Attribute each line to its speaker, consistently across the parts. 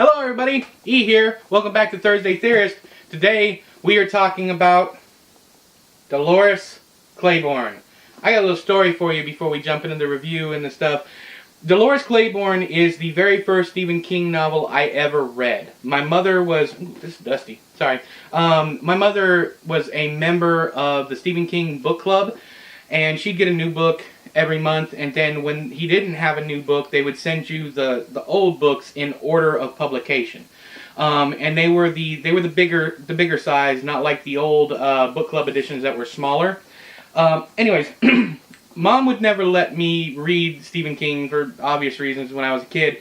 Speaker 1: Hello everybody, E here. Welcome back to Thursday Theorist. Today we are talking about Dolores Claiborne. I got a little story for you before we jump into the review and the stuff. Dolores Claiborne is the very first Stephen King novel I ever read. My mother was... Ooh, this is dusty. Sorry. My mother was a member of the Stephen King book club, and she'd get a new book every month, and then when he didn't have a new book, they would send you the old books in order of publication. And they were the bigger size, not like the old book club editions that were smaller. Anyways, Mom would never let me read Stephen King for obvious reasons when I was a kid.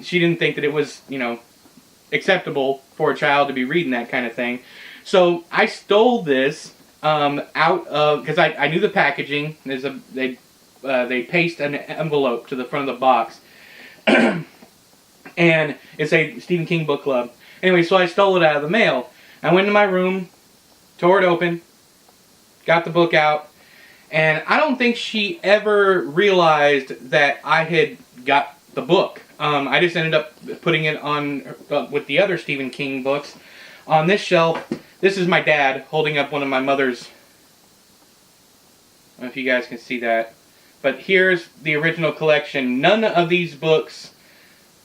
Speaker 1: She didn't think that it was, acceptable for a child to be reading that kind of thing. So I stole this out of, because I knew the packaging. They paste an envelope to the front of the box, and it's a Stephen King book club. Anyway, so I stole it out of the mail. I went to my room, tore it open, got the book out, and I don't think she ever realized that I had got the book. I just ended up putting it on with the other Stephen King books on this shelf. This is my dad holding up one of my mother's. I don't know if you guys can see that. But here's the original collection. None of these books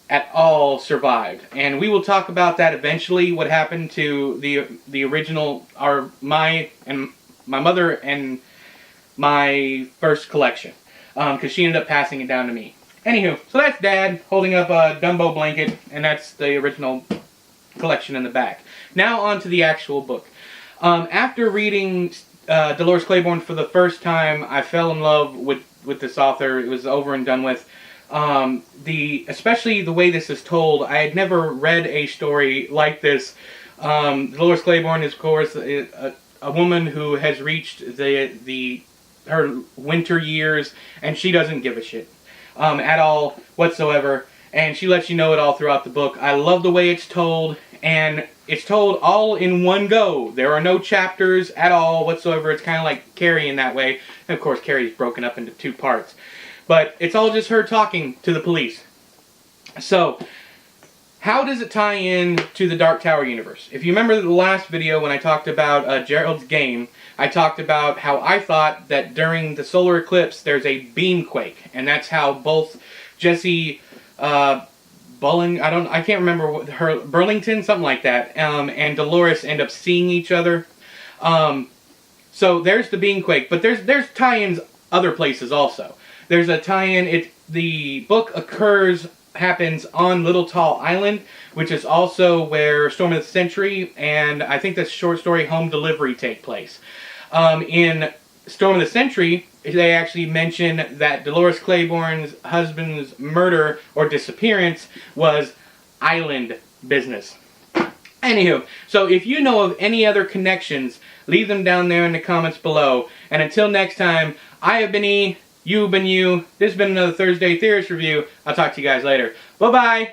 Speaker 1: at all survived. And we will talk about that eventually, what happened to the original, my mother and my first collection. Because she ended up passing it down to me. Anywho, so that's Dad holding up a Dumbo blanket, and that's the original collection in the back. Now on to the actual book. After reading Dolores Claiborne for the first time, I fell in love with this author. It was over and done with. Especially the way this is told, I had never read a story like this. Dolores Claiborne is, of course, a woman who has reached her winter years, and she doesn't give a shit at all whatsoever. And she lets you know it all throughout the book. I love the way it's told, and it's told all in one go. There are no chapters at all whatsoever. It's kind of like Carrie in that way. And of course, Carrie's broken up into two parts. But it's all just her talking to the police. So, how does it tie in to the Dark Tower universe? If you remember the last video when I talked about Gerald's game, I talked about how I thought that during the solar eclipse there's a beamquake. And that's how both Jesse... I can't remember what her, Burlington, something like that, and Dolores end up seeing each other. So there's the beamquake, but there's tie-ins other places also. There's a tie-in, the book happens on Little Tall Island, which is also where Storm of the Century and I think the short story Home Delivery take place. In Storm of the Century, they actually mention that Dolores Claiborne's husband's murder or disappearance was island business. Anywho, so if you know of any other connections, leave them down there in the comments below. And until next time, I have been E, you've been you. This has been another Thursday Theorist review. I'll talk to you guys later. Bye-bye!